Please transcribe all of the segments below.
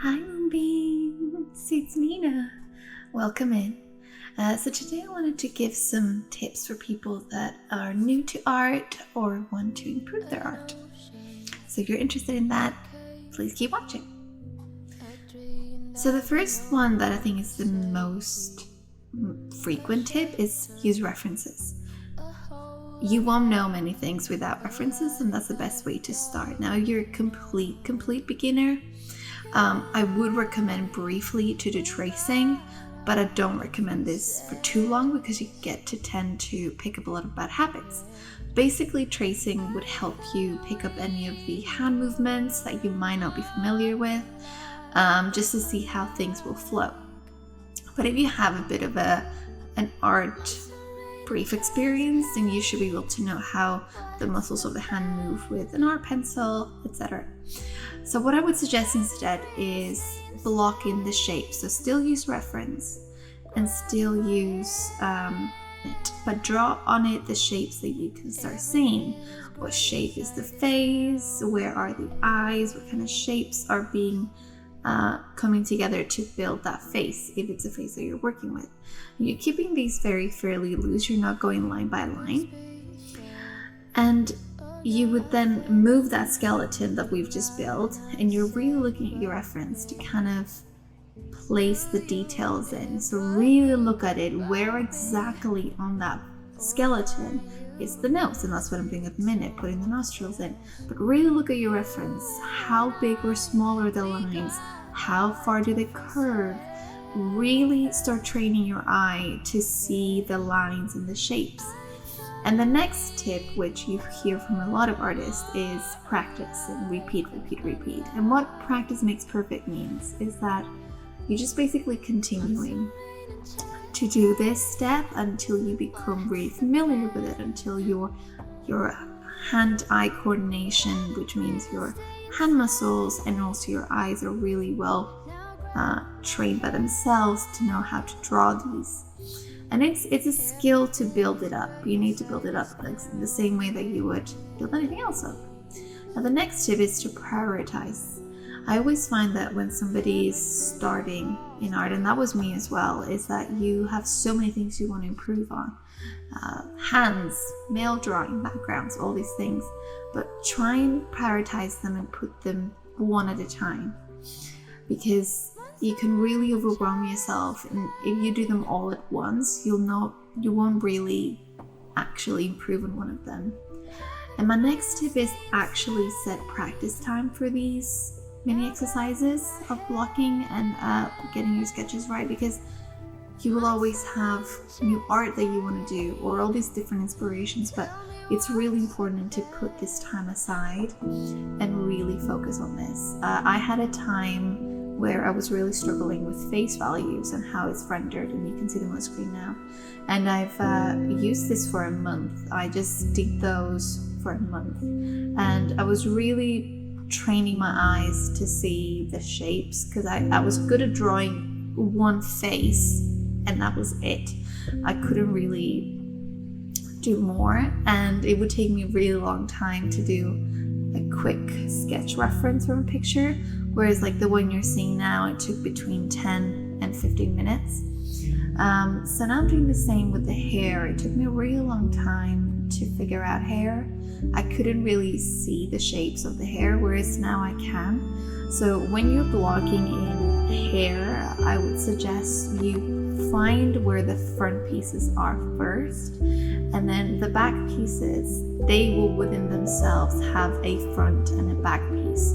Hi Moonbeams, it's Nina. Welcome in. So today I wanted to give some tips for people that are new to art or want to improve their art. So if you're interested in that, please keep watching. So the first one that I think is the most frequent tip is use references. You won't know many things without references, and that's the best way to start. Now, if you're a complete beginner, I would recommend briefly to do tracing, but I don't recommend this for too long because you get to tend to pick up a lot of bad habits. Basically, tracing would help you pick up any of the hand movements that you might not be familiar with, just to see how things will flow. But if you have a bit of an art brief experience, then you should be able to know how the muscles of the hand move with an art pencil, etc. So what I would suggest instead is block in the shape. So still use reference and still use it, but draw on it the shapes that you can start seeing. What shape is the face? Where are the eyes? What kind of shapes are being coming together to build that face, if it's a face that you're working with. You're keeping these fairly loose, you're not going line by line. And you would then move that skeleton that we've just built, and you're really looking at your reference to kind of place the details in. So really look at it, where exactly on that skeleton is the nose, and that's what I'm doing at the minute, putting the nostrils in. But really look at your reference. How big or small are the lines? How far do they curve? Really start training your eye to see the lines and the shapes. And the next tip, which you hear from a lot of artists, is practice and repeat. And what practice makes perfect means is that you're just basically continuing to do this step until you become really familiar with it, until your hand-eye coordination, which means your hand muscles and also your eyes, are really well trained by themselves to know how to draw these. And it's a skill to build it up. You need to build it up like the same way that you would build anything else up. Now the next tip is to prioritize. I always find that when somebody is starting in art, and that was me as well, is that you have so many things you want to improve on. Hands, nail drawing, backgrounds, all these things. But try and prioritize them and put them one at a time. Because you can really overwhelm yourself, and if you do them all at once, you won't really actually improve on one of them. And my next tip is actually set practice time for these mini exercises of blocking and getting your sketches right, because you will always have new art that you want to do or all these different inspirations, but it's really important to put this time aside and really focus on this. I had a time where I was really struggling with face values and how it's rendered, and you can see them on the screen now. And I've used this for a month. I just did those for a month, and I was really training my eyes to see the shapes, because I was good at drawing one face and that was it. I couldn't really do more, and it would take me a really long time to do a quick sketch reference from a picture, whereas like the one you're seeing now, it took between 10 and 15 minutes. So now I'm doing the same with the hair. It took me a really long time to figure out hair. I couldn't really see the shapes of the hair, whereas now I can. So when you're blocking in hair, I would suggest you find where the front pieces are first, and then the back pieces, they will within themselves have a front and a back piece.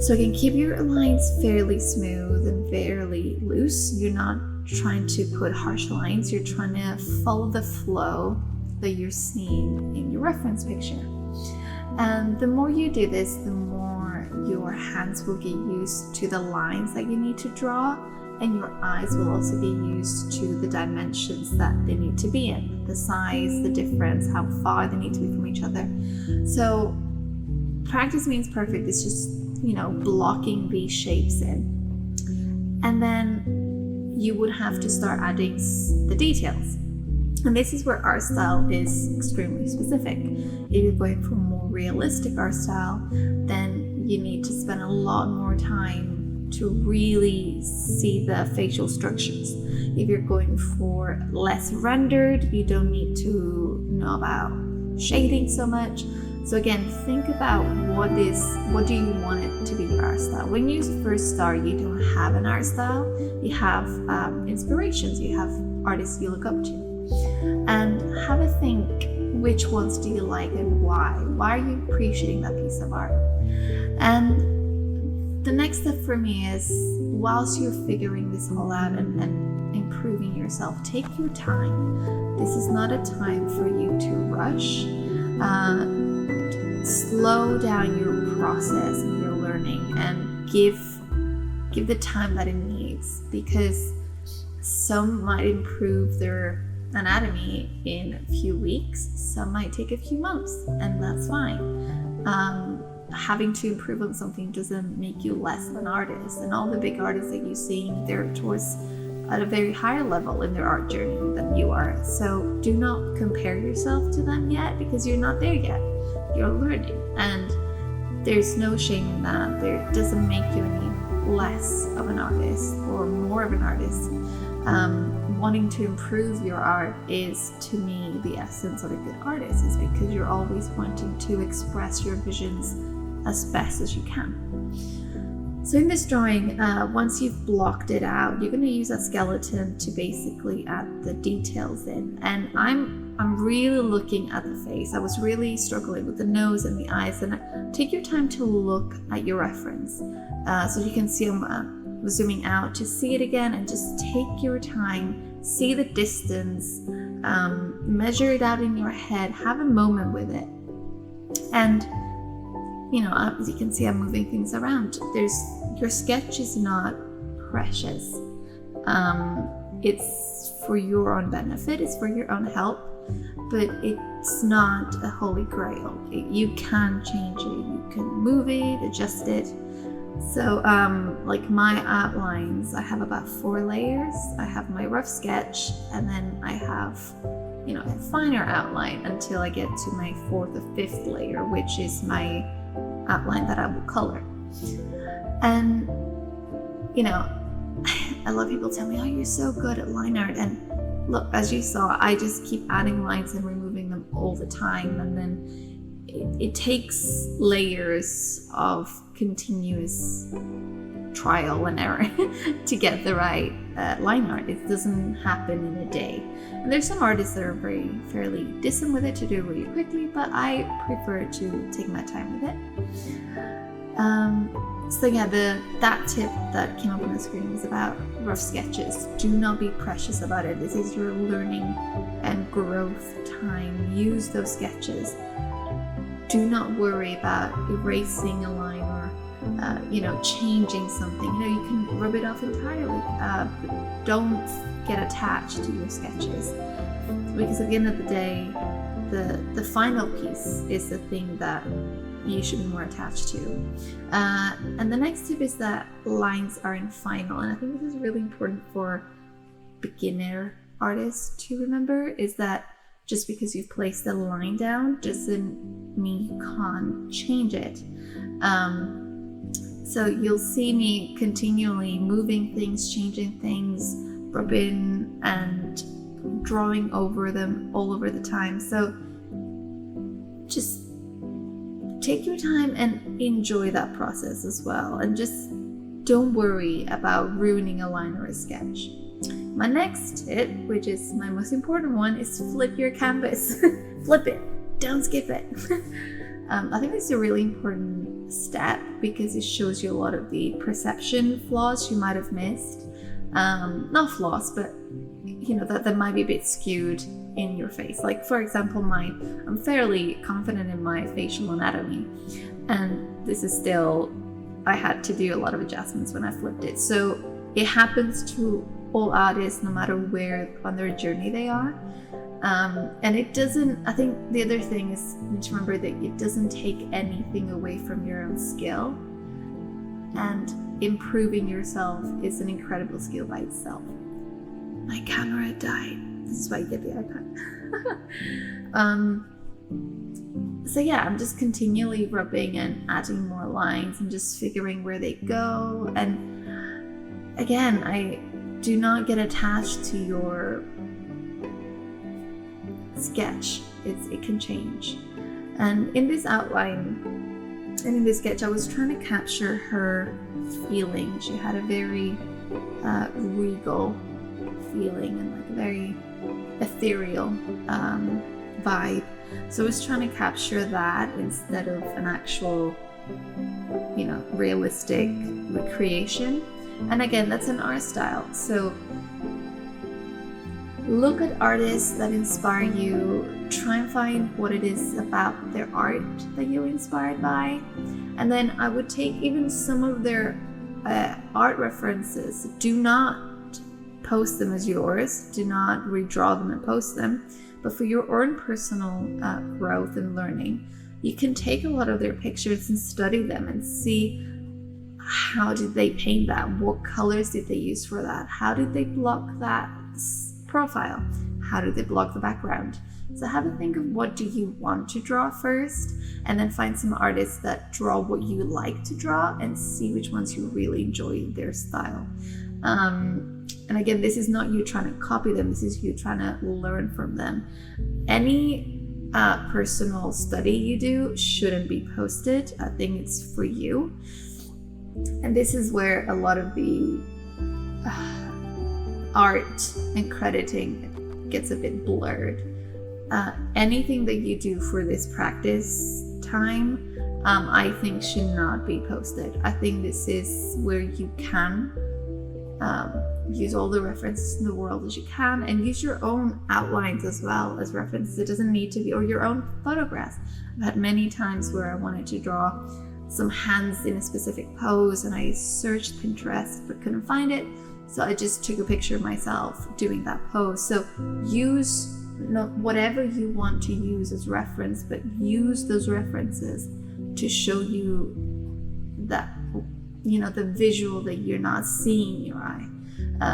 So you can keep your lines fairly smooth and fairly loose. You're not trying to put harsh lines, you're trying to follow the flow that you're seeing in your reference picture. And the more you do this, the more your hands will get used to the lines that you need to draw, and your eyes will also get used to the dimensions that they need to be in, the size, the difference, how far they need to be from each other. So practice means perfect. It's just, blocking these shapes in. And then you would have to start adding the details. And this is where art style is extremely specific. If you're going for a more realistic art style, then you need to spend a lot more time to really see the facial structures. If you're going for less rendered, you don't need to know about shading so much. So again, think about what do you want it to be your art style. When you first start, you don't have an art style. You have inspirations. You have artists you look up to, and have a think. Which ones do you like and why? Why are you appreciating that piece of art? And the next step for me is, whilst you're figuring this all out and improving yourself, take your time. This is not a time for you to rush. Slow down your process and your learning, and give the time that it needs, because some might improve their anatomy in a few weeks, some might take a few months, and that's fine. Having to improve on something doesn't make you less of an artist, and all the big artists that you see, they're towards at a very higher level in their art journey than you are. So do not compare yourself to them yet, because you're not there yet. You're learning, and there's no shame in that. It doesn't make you any less of an artist or more of an artist. Wanting to improve your art is, to me, the essence of a good artist, is because you're always wanting to express your visions as best as you can. So in this drawing, once you've blocked it out, you're going to use that skeleton to basically add the details in. And I'm really looking at the face. I was really struggling with the nose and the eyes, and take your time to look at your reference. So you can see I'm zooming out to see it again, and just take your time, see the distance, measure it out in your head, have a moment with it. And as you can see, I'm moving things around. Your sketch is not precious. It's for your own benefit, it's for your own help, but it's not a holy grail. You can change it, you can move it, adjust it. So like my outlines, I have about 4 layers. I have my rough sketch, and then I have a finer outline until I get to my 4th or 5th layer, which is my outline that I will color. And a lot of people tell me, oh, you're so good at line art. And look, as you saw, I just keep adding lines and removing them all the time, and then it takes layers of continuous trial and error to get the right line art. It doesn't happen in a day. And there's some artists that are fairly decent with it, to do it really quickly, but I prefer to take my time with it. So yeah, that tip that came up on the screen was about rough sketches. Do not be precious about it. This is your learning and growth time. Use those sketches. Do not worry about erasing a line or changing something. You can rub it off entirely. But don't get attached to your sketches, because at the end of the day, the final piece is the thing that you should be more attached to. And the next tip is that lines are in final, and I think this is really important for beginner artists to remember, is that just because you've placed the line down doesn't mean you can't change it. So you'll see me continually moving things, changing things, rubbing and drawing over them all over the time. So just take your time and enjoy that process as well, and just don't worry about ruining a line or a sketch. My next tip, which is my most important one, is flip your canvas. Flip it, don't skip it. I think it's a really important step, because it shows you a lot of the perception flaws you might have missed. Not flaws, but that might be a bit skewed in your face. Like, for example, I'm fairly confident in my facial anatomy, and this is still, I had to do a lot of adjustments when I flipped it. So it happens to all artists, no matter where on their journey they are. And it doesn't, I think the other thing is, you need to remember that it doesn't take anything away from your own skill, and improving yourself is an incredible skill by itself. My camera died. This is why you get the iPad. So yeah, I'm just continually rubbing and adding more lines and just figuring where they go. And again, I do not get attached to your sketch. It can change. And in this outline and in this sketch, I was trying to capture her feeling. She had a very regal feeling and like a very ethereal vibe. So I was trying to capture that instead of an actual, realistic recreation. And again, that's an art style. So look at artists that inspire you. Try and find what it is about their art that you're inspired by. And then I would take even some of their art references. Do not post them as yours. Do not redraw them and post them. But for your own personal growth and learning, you can take a lot of their pictures and study them and see how did they paint that? What colors did they use for that? How did they block that profile? How did they block the background? So have a think of what do you want to draw first, and then find some artists that draw what you like to draw and see which ones you really enjoy their style. And again, this is not you trying to copy them, this is you trying to learn from them. Any personal study you do shouldn't be posted. I think it's for you. And this is where a lot of the art and crediting gets a bit blurred. Anything that you do for this practice time, I think should not be posted. I think this is where you can use all the references in the world as you can, and use your own outlines as well as references. It doesn't need to be, or your own photographs. I've had many times where I wanted to draw some hands in a specific pose and I searched Pinterest but couldn't find it, so I just took a picture of myself doing that pose. So use whatever you want to use as reference, but use those references to show you that, the visual that you're not seeing in your eye,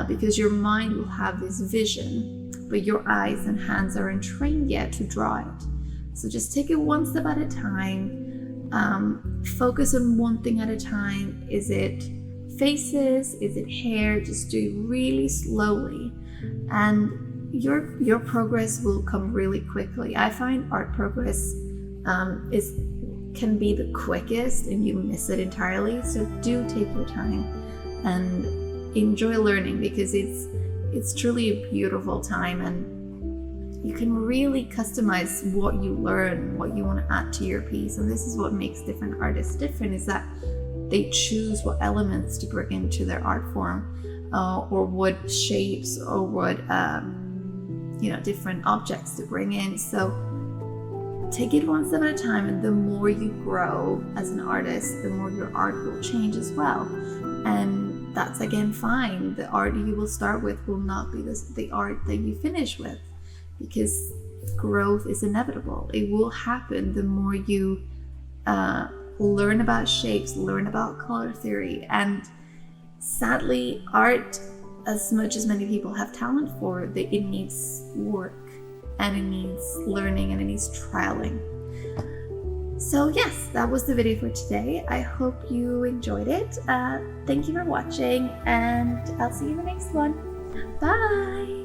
because your mind will have this vision, but your eyes and hands aren't trained yet to draw it. So just take it one step at a time. Focus on one thing at a time. Is it faces? Is it hair? Just do it really slowly, and your progress will come really quickly. I find art progress can be the quickest and you miss it entirely. So do take your time and enjoy learning, because it's truly a beautiful time, and you can really customize what you learn, what you want to add to your piece. And this is what makes different artists different, is that they choose what elements to bring into their art form, or what shapes, or what different objects to bring in. So take it one step at a time, and the more you grow as an artist, the more your art will change as well. And that's again fine. The art you will start with will not be the art that you finish with, because growth is inevitable. It will happen the more you learn about shapes, learn about color theory. And sadly, art, as much as many people have talent for, it needs work, and it needs learning, and it needs trialing. So yes, that was the video for today. I hope you enjoyed it. Thank you for watching, and I'll see you in the next one. Bye!